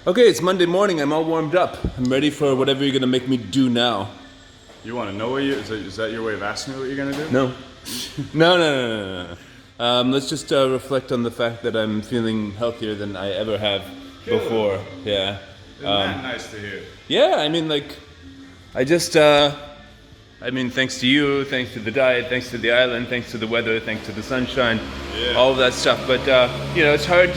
Okay, it's Monday morning. I'm all warmed up. I'm ready for whatever you're gonna make me do now. You want to know what is that your way of asking me what you're gonna do? No. No. Let's just reflect on the fact that I'm feeling healthier than I ever have before. Yeah. Isn't that nice to hear? Yeah, I mean, like, thanks to you, thanks to the diet, thanks to the island, thanks to the weather, thanks to the sunshine, all of that stuff. But, it's hard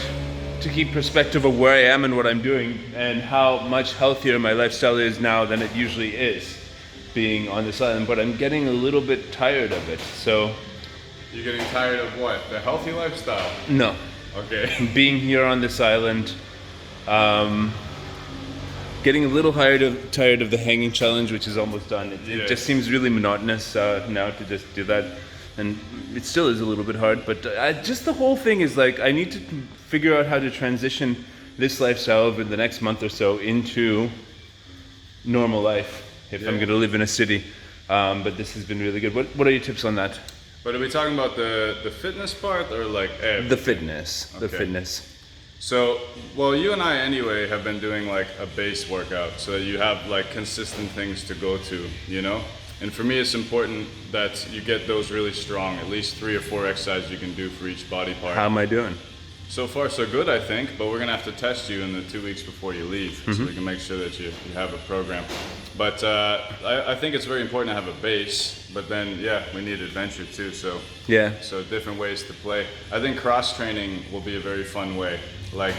to keep perspective of where I am and what I'm doing and how much healthier my lifestyle is now than it usually is being on this island. But I'm getting a little bit tired of it, so... You're getting tired of what? The healthy lifestyle? No. Okay. Being here on this island, getting a little tired of the hanging challenge, which is almost done. It just seems really monotonous now to just do that, and it still is a little bit hard. But just the whole thing is like I need to figure out how to transition this lifestyle over the next month or so into normal life if I'm going to live in a city. But this has been really good. What are your tips on that? But are we talking about the fitness part or like everything? The fitness. Okay. The fitness. So, well, you and I anyway have been doing like a base workout so that you have like consistent things to go to, you know? And for me, it's important that you get those really strong, at least 3 or 4 exercises you can do for each body part. How am I doing? So far, so good, I think, but we're gonna have to test you in the 2 weeks before you leave so we can make sure that you have a program. But I think it's very important to have a base, but then, we need adventure too, so different ways to play. I think cross-training will be a very fun way. Like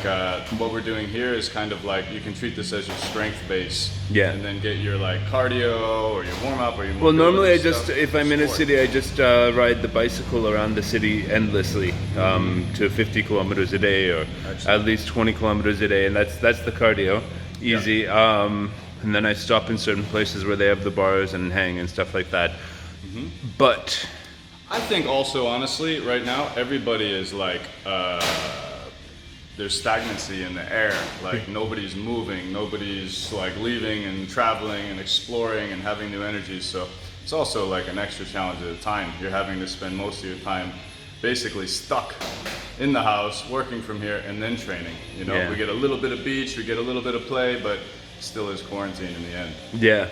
what we're doing here is kind of like you can treat this as your strength base, and then get your like cardio or your warm-up or your mobility. Well, normally if I'm in a city, I just ride the bicycle around the city endlessly to 50 kilometers a day or at least 20 kilometers a day, and that's the cardio, easy. And then I stop in certain places where they have the bars and hang and stuff like that. But I think also, honestly, right now everybody is like. There's stagnancy in the air, like nobody's moving, nobody's like leaving and traveling and exploring and having new energies. So it's also like an extra challenge at a time. You're having to spend most of your time basically stuck in the house, working from here and then training. You know, we get a little bit of beach, we get a little bit of play, but still is quarantine in the end. Yeah,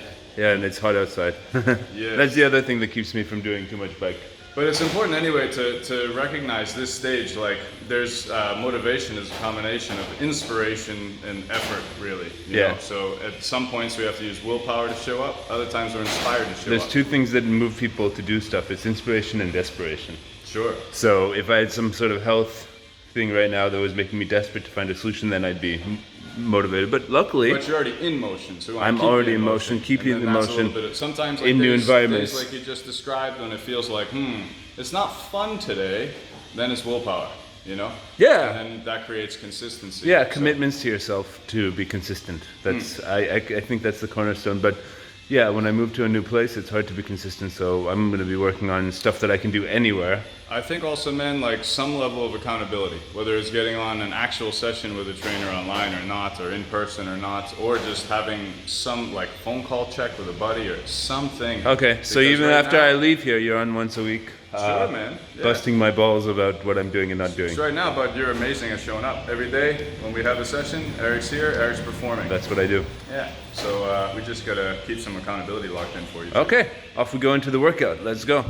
and it's hot outside. That's the other thing that keeps me from doing too much bike. But it's important anyway to recognize this stage, like there's motivation is a combination of inspiration and effort, really. You know? So at some points we have to use willpower to show up, other times we're inspired to show up. There's 2 things that move people to do stuff. It's inspiration and desperation. Sure. So if I had some sort of health thing right now that was making me desperate to find a solution, then I'd be motivated. But luckily... But you're already in motion, so I'm already in motion, keeping the motion sometimes like in new environments. Days like you just described, when it feels like, it's not fun today, then it's willpower, you know? Yeah. And then that creates consistency. Yeah, commitments to yourself to be consistent. That's I think that's the cornerstone. But yeah, when I move to a new place, it's hard to be consistent, so I'm going to be working on stuff that I can do anywhere. I think also, man, like some level of accountability, whether it's getting on an actual session with a trainer online or not, or in person or not, or just having some like phone call check with a buddy or something. Okay, so even after I leave here, you're on once a week. Sure, man. Busting my balls about what I'm doing and not doing. It's right now, but you're amazing at showing up. Every day when we have a session, Eric's here, Eric's performing. That's what I do. Yeah, so we just gotta keep some accountability locked in for you. Okay, off we go into the workout. Let's go.